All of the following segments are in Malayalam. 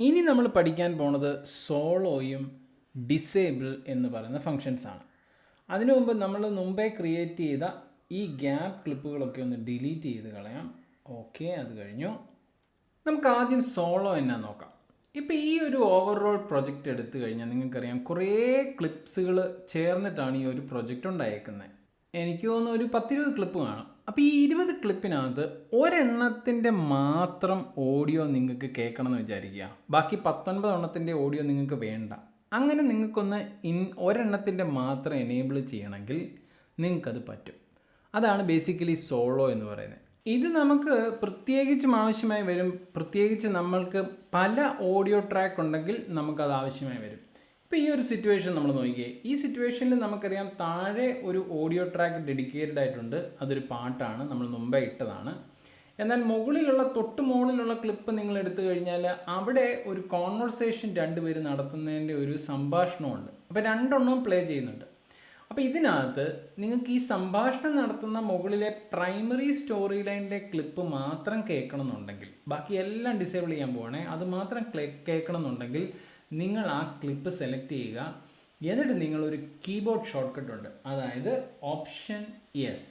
ഇനി നമ്മൾ പഠിക്കാൻ പോണത് സോളോയും ഡിസേബിൾ എന്ന് പറയുന്ന ഫങ്ഷൻസ് ആണ്. അതിനു മുമ്പ് നമ്മൾ മുമ്പേ ക്രിയേറ്റ് ചെയ്ത ഈ ഗ്യാപ്പ് ക്ലിപ്പുകളൊക്കെ ഒന്ന് ഡിലീറ്റ് ചെയ്ത് കളയാം. ഓക്കെ, അത് കഴിഞ്ഞു. നമുക്ക് ആദ്യം സോളോ എന്നാ നോക്കാം. ഇപ്പോൾ ഈ ഒരു ഓവറോൾ പ്രൊജക്റ്റ് എടുത്തു കഴിഞ്ഞാൽ നിങ്ങൾക്കറിയാം കുറേ ക്ലിപ്സുകൾ ചേർന്നിട്ടാണ് ഈ ഒരു പ്രൊജക്റ്റ് ഉണ്ടായേക്കുന്നത്. എനിക്ക് തോന്നുന്നു ഒരു 10-20 ക്ലിപ്പ് കാണും. അപ്പോൾ ഈ 20 ക്ലിപ്പിനകത്ത് ഒരെണ്ണത്തിൻ്റെ മാത്രം ഓഡിയോ നിങ്ങൾക്ക് കേൾക്കണമെന്ന് വിചാരിക്കുക. ബാക്കി 19 എണ്ണത്തിൻ്റെ ഓഡിയോ നിങ്ങൾക്ക് വേണ്ട. അങ്ങനെ നിങ്ങൾക്കൊന്ന് ഒരെണ്ണത്തിൻ്റെ മാത്രം എനേബിൾ ചെയ്യണമെങ്കിൽ നിങ്ങൾക്കത് പറ്റും. അതാണ് ബേസിക്കലി സോളോ എന്ന് പറയുന്നത്. ഇത് നമുക്ക് പ്രത്യേകിച്ചും ആവശ്യമായി വരും. പ്രത്യേകിച്ച് നമ്മൾക്ക് പല ഓഡിയോ ട്രാക്ക് ഉണ്ടെങ്കിൽ നമുക്കത് ആവശ്യമായി വരും. ഇപ്പോൾ ഈ ഒരു സിറ്റുവേഷൻ നമ്മൾ നോക്കിയേ. ഈ സിറ്റുവേഷനിൽ നമുക്കറിയാം താഴെ ഒരു ഓഡിയോ ട്രാക്ക് ഡെഡിക്കേറ്റഡ് ആയിട്ടുണ്ട്. അതൊരു പാട്ടാണ്, നമ്മൾ മുമ്പേ ഇട്ടതാണ്. എന്നാൽ തൊട്ട് മുകളിലുള്ള ക്ലിപ്പ് നിങ്ങൾ എടുത്തു കഴിഞ്ഞാൽ അവിടെ ഒരു കോൺവെർസേഷൻ രണ്ടുപേര് നടത്തുന്നതിൻ്റെ ഒരു സംഭാഷണമുണ്ട്. അപ്പോൾ രണ്ടെണ്ണവും പ്ലേ ചെയ്യുന്നുണ്ട്. അപ്പോൾ ഇതിനകത്ത് നിങ്ങൾക്ക് ഈ സംഭാഷണം നടത്തുന്ന മുകളിലെ പ്രൈമറി സ്റ്റോറി ലൈനിലെ ക്ലിപ്പ് മാത്രം കേൾക്കണമെന്നുണ്ടെങ്കിൽ, ബാക്കി എല്ലാം ഡിസേബിൾ ചെയ്യാൻ പോകണേ, അത് മാത്രം കേൾക്കണമെന്നുണ്ടെങ്കിൽ നിങ്ങൾ ആ ക്ലിപ്പ് സെലക്ട് ചെയ്യുക. എന്നിട്ട് നിങ്ങളൊരു കീബോർഡ് ഷോർട്ട് കട്ട് ഉണ്ട്, അതായത് ഓപ്ഷൻ എസ്,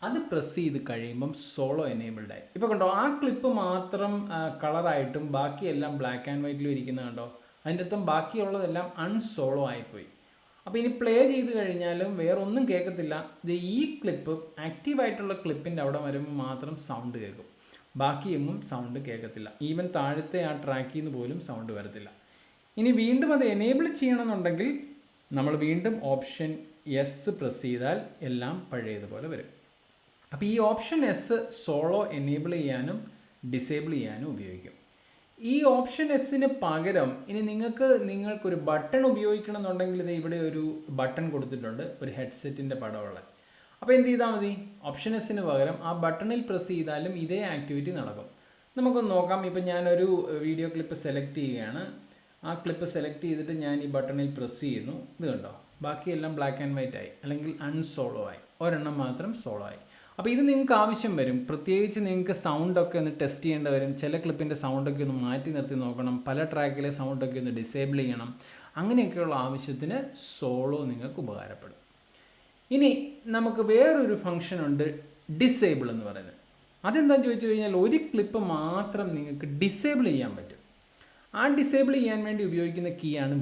അത് പ്രസ് ചെയ്ത് കഴിയുമ്പം സോളോ എനേബിൾഡ് ആയി. ഇപ്പോൾ കണ്ടോ, ആ ക്ലിപ്പ് മാത്രം കളറായിട്ടും ബാക്കിയെല്ലാം ബ്ലാക്ക് ആൻഡ് വൈറ്റിലും ഇരിക്കുന്നത് കണ്ടോ. അതിൻ്റെ അർത്ഥം ബാക്കിയുള്ളതെല്ലാം അൺസോളോ ആയിപ്പോയി. അപ്പോൾ ഇനി പ്ലേ ചെയ്ത് കഴിഞ്ഞാലും വേറെ ഒന്നും കേൾക്കത്തില്ല. ഇത് ഈ ക്ലിപ്പ് ആക്റ്റീവായിട്ടുള്ള ക്ലിപ്പിൻ്റെ അവിടെ വരുമ്പോൾ മാത്രം സൗണ്ട് കേൾക്കും. ബാക്കിയൊന്നും സൗണ്ട് കേൾക്കത്തില്ല. ഈവൻ താഴത്തെ ആ ട്രാക്കിൽ നിന്ന് പോലും സൗണ്ട് വരത്തില്ല. ഇനി വീണ്ടും അത് എനേബിൾ ചെയ്യണമെന്നുണ്ടെങ്കിൽ നമ്മൾ വീണ്ടും ഓപ്ഷൻ എസ് പ്രസ് ചെയ്താൽ എല്ലാം പഴയതുപോലെ വരും. അപ്പോൾ ഈ ഓപ്ഷൻ എസ് സോളോ എനേബിൾ ചെയ്യാനും ഡിസേബിൾ ചെയ്യാനും ഉപയോഗിക്കും. ഈ ഓപ്ഷൻ എസ്സിന് പകരം ഇനി നിങ്ങൾക്കൊരു ബട്ടൺ ഉപയോഗിക്കണമെന്നുണ്ടെങ്കിൽ ഇത് ഇവിടെ ഒരു ബട്ടൺ കൊടുത്തിട്ടുണ്ട്, ഒരു ഹെഡ്സെറ്റിൻ്റെ പടമുള്ള. അപ്പോൾ എന്ത് ചെയ്താൽ മതി, ഓപ്ഷൻ എസ്സിന് പകരം ആ ബട്ടണിൽ പ്രസ് ചെയ്താലും ഇതേ ആക്ടിവിറ്റി നടക്കും. നമുക്കൊന്ന് നോക്കാം. ഇപ്പം ഞാനൊരു വീഡിയോ ക്ലിപ്പ് സെലക്ട് ചെയ്യുകയാണ്. ആ ക്ലിപ്പ് സെലക്ട് ചെയ്തിട്ട് ഞാൻ ഈ ബട്ടണിൽ പ്രസ് ചെയ്യുന്നു. ഇത് കണ്ടോ, ബാക്കിയെല്ലാം ബ്ലാക്ക് ആൻഡ് വൈറ്റ് ആയി, അല്ലെങ്കിൽ അൺസോളോ ആയി. ഒരെണ്ണം മാത്രം സോളോ ആയി. അപ്പോൾ ഇത് നിങ്ങൾക്ക് ആവശ്യം വരും. പ്രത്യേകിച്ച് നിങ്ങൾക്ക് സൗണ്ടൊക്കെ ഒന്ന് ടെസ്റ്റ് ചെയ്യേണ്ട വരും. ചില ക്ലിപ്പിൻ്റെ സൗണ്ടൊക്കെ ഒന്ന് മാറ്റി നിർത്തി നോക്കണം. പല ട്രാക്കിലെ സൗണ്ടൊക്കെ ഒന്ന് ഡിസേബിൾ ചെയ്യണം. അങ്ങനെയൊക്കെയുള്ള ആവശ്യത്തിന് സോളോ നിങ്ങൾക്ക് ഉപകാരപ്പെടും. ഇനി നമുക്ക് വേറൊരു ഫംഗ്ഷൻ ഉണ്ട്, ഡിസേബിൾ എന്ന് പറയുന്നത്. അതെന്താണെന്ന് ചോദിച്ചു കഴിഞ്ഞാൽ ഒരു ക്ലിപ്പ് മാത്രം നിങ്ങൾക്ക് ഡിസേബിൾ ചെയ്യാൻ പറ്റും. ആ ഡിസേബിൾ ചെയ്യാൻ വേണ്ടി ഉപയോഗിക്കുന്ന കീ ആണ്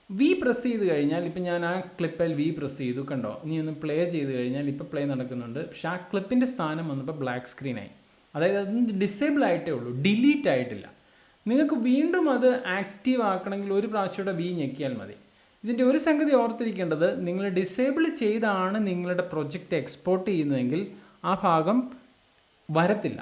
വി പ്രസ് ചെയ്ത് കഴിഞ്ഞാൽ, ഇപ്പം ഞാൻ ആ ക്ലിപ്പിൽ വി പ്രസ് ചെയ്തു, കണ്ടോ. ഇനി ഒന്ന് പ്ലേ ചെയ്ത് കഴിഞ്ഞാൽ ഇപ്പോൾ പ്ലേ നടക്കുന്നുണ്ട്. പക്ഷേ ആ ക്ലിപ്പിൻ്റെ സ്ഥാനം വന്നപ്പോൾ ബ്ലാക്ക് സ്ക്രീനായി. അതായത് അത് ഡിസേബിൾ ആയിട്ടേ ഉള്ളൂ, ഡിലീറ്റ് ആയിട്ടില്ല. നിങ്ങൾക്ക് വീണ്ടും അത് ആക്റ്റീവ് ആക്കണമെങ്കിൽ ഒരു പ്രാവശ്യം വി ഞെക്കിയാൽ മതി. ഇതിൻ്റെ ഒരു സംഗതി ഓർത്തിരിക്കേണ്ടത്, നിങ്ങൾ ഡിസേബിൾ ചെയ്താണ് നിങ്ങളുടെ പ്രൊജക്റ്റ് എക്സ്പോർട്ട് ചെയ്യുന്നതെങ്കിൽ ആ ഭാഗം വരത്തില്ല.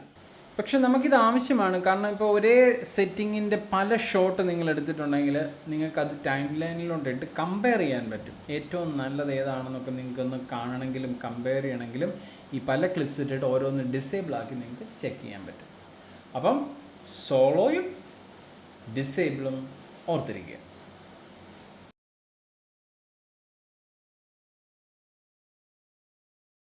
പക്ഷെ നമുക്കിത് ആവശ്യമാണ്. കാരണം ഇപ്പോൾ ഒരേ സെറ്റിങ്ങിൻ്റെ പല ഷോട്ട് നിങ്ങൾ എടുത്തിട്ടുണ്ടെങ്കിൽ നിങ്ങൾക്കത് ടൈം ലൈനിലോട്ടിട്ട് കമ്പയർ ചെയ്യാൻ പറ്റും. ഏറ്റവും നല്ലത് ഏതാണെന്നൊക്കെ നിങ്ങൾക്കൊന്ന് കാണണമെങ്കിലും കമ്പയർ ചെയ്യണമെങ്കിലും ഈ പല ക്ലിപ്സ് ഇട്ടിട്ട് ഓരോന്ന് ഡിസേബിൾ ആക്കി നിങ്ങൾക്ക് ചെക്ക് ചെയ്യാൻ പറ്റും. അപ്പം സോളോയും ഡിസേബിളും ഓർത്തിരിക്കുക.